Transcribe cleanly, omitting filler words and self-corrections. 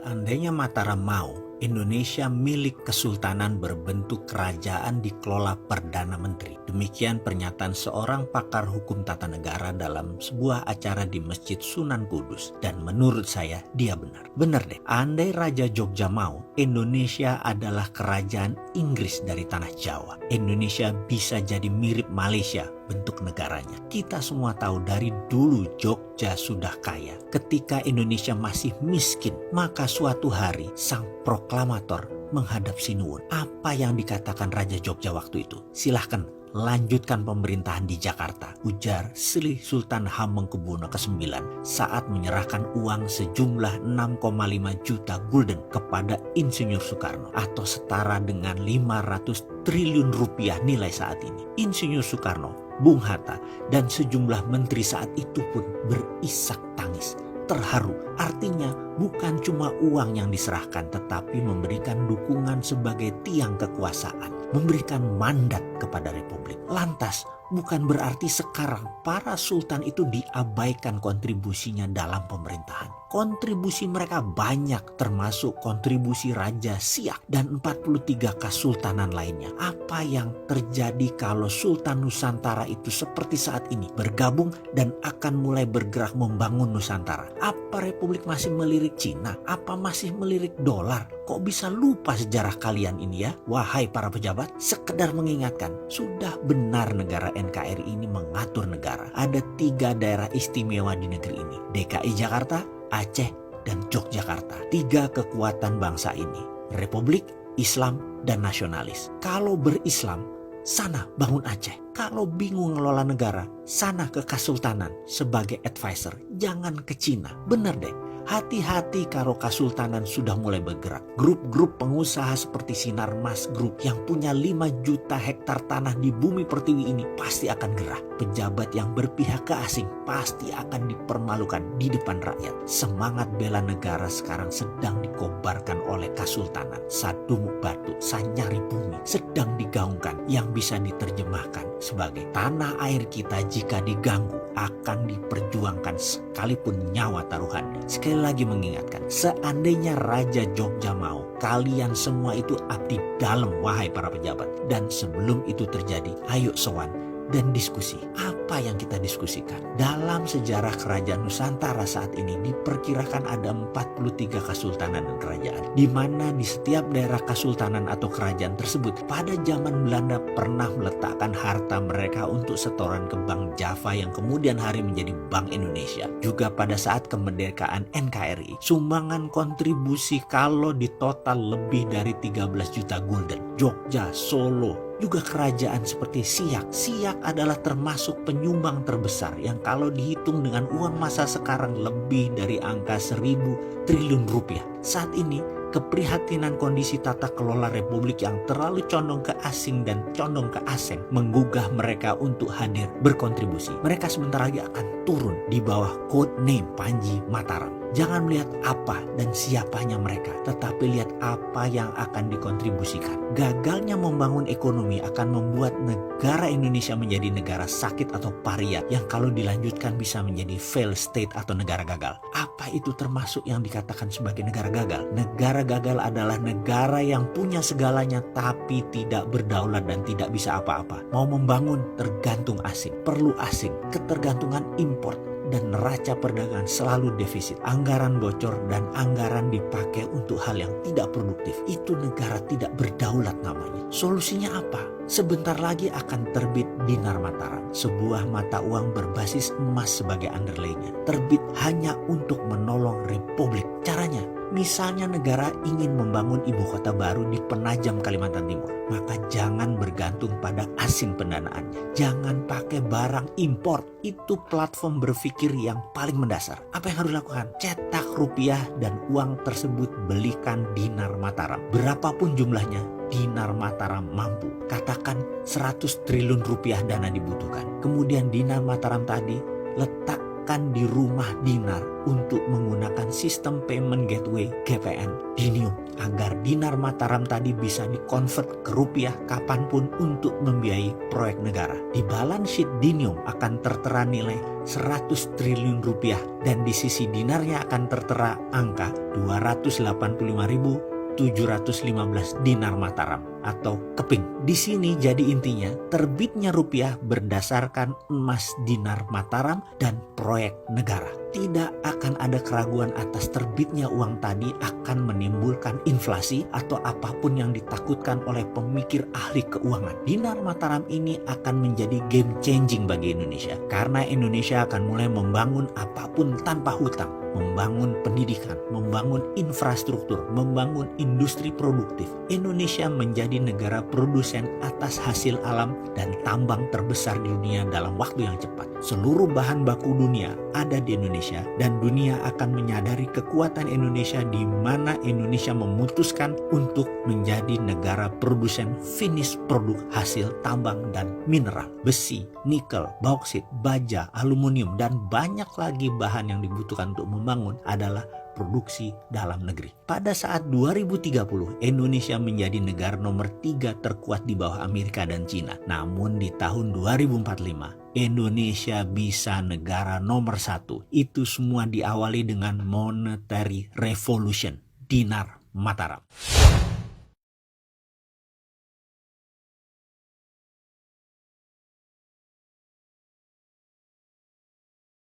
Seandainya Mataram mau, Indonesia milik kesultanan berbentuk kerajaan dikelola Perdana Menteri. Demikian pernyataan seorang pakar hukum tata negara dalam sebuah acara di Masjid Sunan Kudus. Dan menurut saya dia benar. Benar deh, andai Raja Jogja mau, Indonesia adalah kerajaan Inggris dari tanah Jawa. Indonesia bisa jadi mirip Malaysia bentuk negaranya. Kita semua tahu dari dulu Jogja sudah kaya. Ketika Indonesia masih miskin, maka suatu hari sang proklamator menghadap Sinuwun. Apa yang dikatakan Raja Jogja waktu itu? Silahkan lanjutkan pemerintahan di Jakarta, ujar Sri Sultan Hamengkubuwono ke-9 saat menyerahkan uang sejumlah 6,5 juta gulden kepada Insinyur Soekarno atau setara dengan 500 triliun rupiah nilai saat ini. Insinyur Soekarno, Bung Hatta, dan sejumlah menteri saat itu pun berisak tangis. Terharu, artinya bukan cuma uang yang diserahkan, tetapi memberikan dukungan sebagai tiang kekuasaan, memberikan mandat kepada Republik. Lantas, bukan berarti sekarang para sultan itu diabaikan kontribusinya dalam pemerintahan. Kontribusi mereka banyak, termasuk kontribusi Raja Siak dan 43 kesultanan lainnya. Apa yang terjadi kalau Sultan Nusantara itu seperti saat ini bergabung dan akan mulai bergerak membangun Nusantara? Apa Republik masih melirik Cina? Apa masih melirik dolar? Kok bisa lupa sejarah kalian ini ya? Wahai para pejabat, sekedar mengingatkan, sudah benar negara NKRI ini mengatur negara. Ada 3 daerah istimewa di negeri ini. DKI Jakarta, Aceh, dan Yogyakarta. 3 kekuatan bangsa ini. Republik, Islam, dan nasionalis. Kalau berislam, sana bangun Aceh. Kalau bingung ngelola negara, sana ke Kesultanan sebagai advisor. Jangan ke Cina. Bener deh. Hati-hati kalau Kesultanan sudah mulai bergerak. Grup-grup pengusaha seperti Sinarmas Group yang punya 5 juta hektar tanah di bumi pertiwi ini pasti akan gerah. Pejabat yang berpihak ke asing pasti akan dipermalukan di depan rakyat. Semangat bela negara sekarang sedang dikobarkan oleh Kesultanan. Sadumuk Batu, Sanyari Bumi sedang digaungkan yang bisa diterjemahkan sebagai tanah air kita jika diganggu akan diperjuangkan sekalipun nyawa taruhan. Sekali lagi mengingatkan, seandainya Raja Jogja mau, kalian semua itu abdi dalam wahai para pejabat. Dan sebelum itu terjadi, ayo sowan dan diskusi. Apa yang kita diskusikan? Dalam sejarah kerajaan Nusantara saat ini diperkirakan ada 43 kesultanan dan kerajaan, di mana di setiap daerah kesultanan atau kerajaan tersebut pada zaman Belanda pernah meletakkan harta mereka untuk setoran ke Bank Java yang kemudian hari menjadi Bank Indonesia. Juga pada saat kemerdekaan NKRI, sumbangan kontribusi kalau di total lebih dari 13 juta gulden. Jogja, Solo, juga kerajaan seperti Siak. Siak adalah termasuk penyumbang terbesar yang kalau dihitung dengan uang masa sekarang lebih dari angka 1.000 triliun rupiah. Saat ini keprihatinan kondisi tata kelola Republik yang terlalu condong ke asing dan condong ke asing menggugah mereka untuk hadir berkontribusi. Mereka sebentar lagi akan turun di bawah code name Panji Mataram. Jangan melihat apa dan siapanya mereka, tetapi lihat apa yang akan dikontribusikan. Gagalnya membangun ekonomi akan membuat negara Indonesia menjadi negara sakit atau paria yang kalau dilanjutkan bisa menjadi failed state atau negara gagal. Apa itu termasuk yang dikatakan sebagai negara gagal? Negara gagal adalah negara yang punya segalanya tapi tidak berdaulat dan tidak bisa apa-apa. Mau membangun tergantung asing, perlu asing, ketergantungan import, dan neraca perdagangan selalu defisit. Anggaran bocor dan anggaran dipakai untuk hal yang tidak produktif. Itu negara tidak berdaulat namanya. Solusinya apa? Sebentar lagi akan terbit dinar Mataram, sebuah mata uang berbasis emas sebagai underlaynya. Terbit hanya untuk menolong Republik. Caranya, misalnya negara ingin membangun ibu kota baru di Penajam, Kalimantan Timur, maka jangan bergantung pada asing pendanaannya. Jangan pakai barang impor. Itu platform berpikir yang paling mendasar. Apa yang harus dilakukan? Cetak rupiah dan uang tersebut belikan dinar Mataram. Berapapun jumlahnya, dinar Mataram mampu. Katakan 100 triliun rupiah dana dibutuhkan. Kemudian dinar Mataram tadi letak bahkan di rumah dinar untuk menggunakan sistem payment gateway GPN Dinium agar dinar Mataram tadi bisa dikonvert ke rupiah kapanpun untuk membiayai proyek negara. Di balance sheet Dinium akan tertera nilai 100 triliun rupiah dan di sisi dinarnya akan tertera angka 285.715 dinar Mataram atau keping. Di sini jadi intinya terbitnya rupiah berdasarkan emas dinar Mataram dan proyek negara. Tidak akan ada keraguan atas terbitnya uang tadi akan menimbulkan inflasi atau apapun yang ditakutkan oleh pemikir ahli keuangan. Dinar Mataram ini akan menjadi game changing bagi Indonesia karena Indonesia akan mulai membangun apapun tanpa hutang. Membangun pendidikan, membangun infrastruktur, membangun industri produktif. Indonesia menjadi negara produsen atas hasil alam dan tambang terbesar di dunia dalam waktu yang cepat. Seluruh bahan baku dunia ada di Indonesia dan dunia akan menyadari kekuatan Indonesia di mana Indonesia memutuskan untuk menjadi negara produsen finish produk hasil tambang dan mineral. Besi, nikel, bauksit, baja, aluminium, dan banyak lagi bahan yang dibutuhkan untuk membangun adalah produksi dalam negeri. Pada saat 2030, Indonesia menjadi negara nomor 3 terkuat di bawah Amerika dan Cina. Namun di tahun 2045, Indonesia bisa negara nomor 1. Itu semua diawali dengan monetary revolution, dinar Mataram.